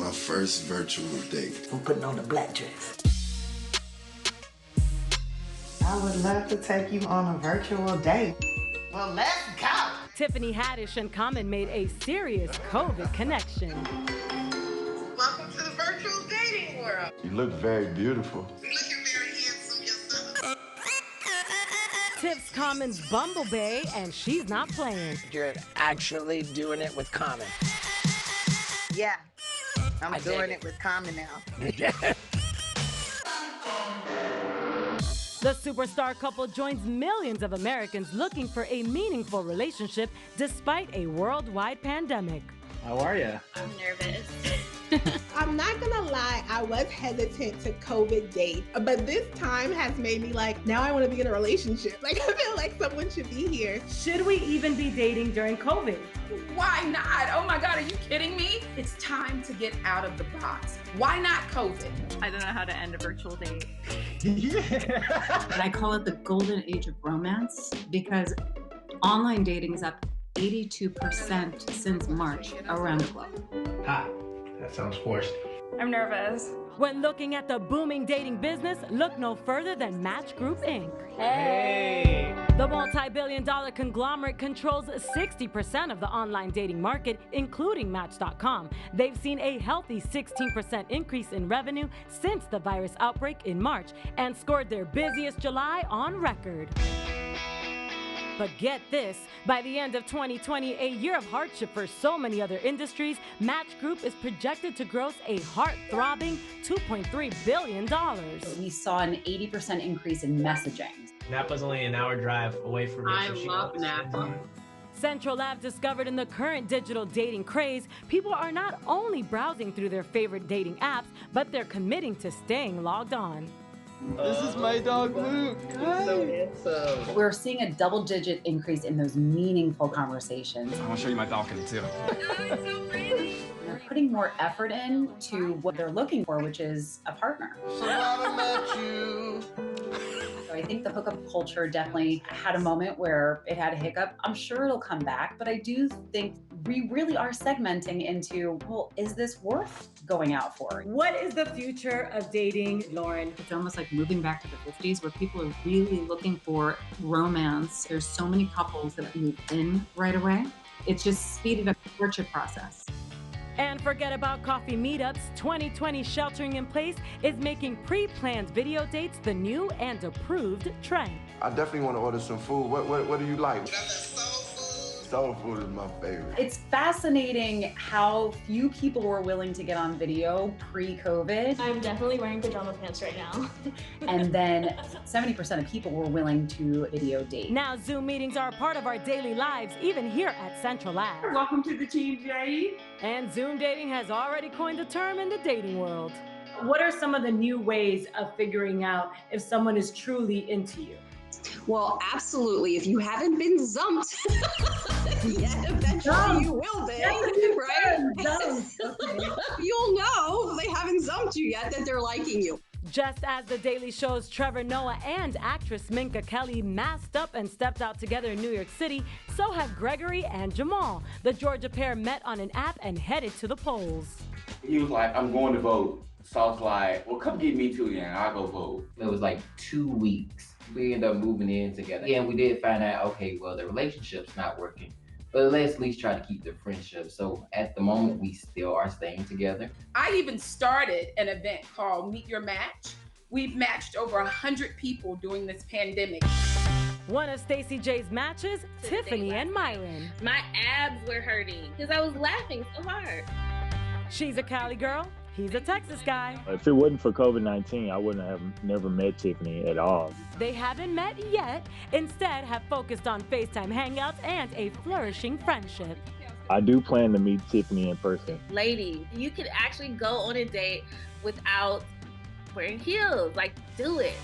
my first virtual date. I'm putting on a black dress. I would love to take you on a virtual date. Well, let's go. Tiffany Haddish and Common made a serious COVID connection. Welcome to the virtual dating world. You look very beautiful. You're looking very handsome yourself. Tiff's Common's Bumble Bae, and she's not playing. You're actually doing it with Common. Yeah, I'm doing it with Common now. The superstar couple joins millions of Americans looking for a meaningful relationship despite a worldwide pandemic. How are you? I'm nervous. I'm not gonna lie, I was hesitant to COVID date, but this time has made me like, now I wanna be in a relationship. Like, I feel like someone should be here. Should we even be dating during COVID? Why not? Oh my God, are you kidding me? It's time to get out of the box. Why not COVID? I don't know how to end a virtual date. And I call it the golden age of romance because online dating is up 82% since March around the globe. Ha, that sounds forced. I'm nervous. When looking at the booming dating business, look no further than Match Group, Inc. Hey! The multi-billion-dollar conglomerate controls 60% of the online dating market, including Match.com. They've seen a healthy 16% increase in revenue since the virus outbreak in March and scored their busiest July on record. But get this, by the end of 2020, a year of hardship for so many other industries, Match Group is projected to gross a heart-throbbing $2.3 billion. We saw an 80% increase in messaging. Napa's only an hour drive away from me. I love Napa. Central Lab discovered in the current digital dating craze, people are not only browsing through their favorite dating apps, but they're committing to staying logged on. This is my dog, Luke. Hi. So handsome. We're seeing a double-digit increase in those meaningful conversations. I want to show you my balcony, too. They're putting more effort into what they're looking for, which is a partner. Somebody met you. So I think the hookup culture definitely had a moment where it had a hiccup. I'm sure it'll come back, but I do think we really are segmenting into, well, is this worth going out for? What is the future of dating, Lauren? It's almost like moving back to the 50s where people are really looking for romance. There's so many couples that move in right away. It's just speeded up the courtship process. And forget about coffee meetups. 2020 sheltering in place is making pre-planned video dates the new and approved trend. I definitely want to order some food. What do you like? Soul food is my favorite. It's fascinating how few people were willing to get on video pre-COVID. I'm definitely wearing pajama pants right now. And then 70% of people were willing to video date. Now Zoom meetings are a part of our daily lives, even here at Central Lab. Welcome to the team, Jay. And Zoom dating has already coined a term in the dating world. What are some of the new ways of figuring out if someone is truly into you? Well, absolutely. If you haven't been zumped yet, eventually you will be, right? You'll know if they haven't zumped you yet that they're liking you. Just as The Daily Show's Trevor Noah and actress Minka Kelly masked up and stepped out together in New York City, so have Gregory and Jamal. The Georgia pair met on an app and headed to the polls. He was like, I'm going to vote. So I was like, well, come get me too, yeah, I'll go vote. It was like 2 weeks. We ended up moving in together. And we did find out, okay, well, the relationship's not working, but let's at least try to keep the friendship. So at the moment, we still are staying together. I even started an event called Meet Your Match. We've matched over 100 people during this pandemic. One of Stacey J's matches, Tiffany and Myron. My abs were hurting because I was laughing so hard. She's a Cali girl. He's a Texas guy. If it wasn't for COVID-19, I wouldn't have never met Tiffany at all. They haven't met yet, instead have focused on FaceTime hangouts and a flourishing friendship. I do plan to meet Tiffany in person. Lady, you could actually go on a date without wearing heels. Like, do it.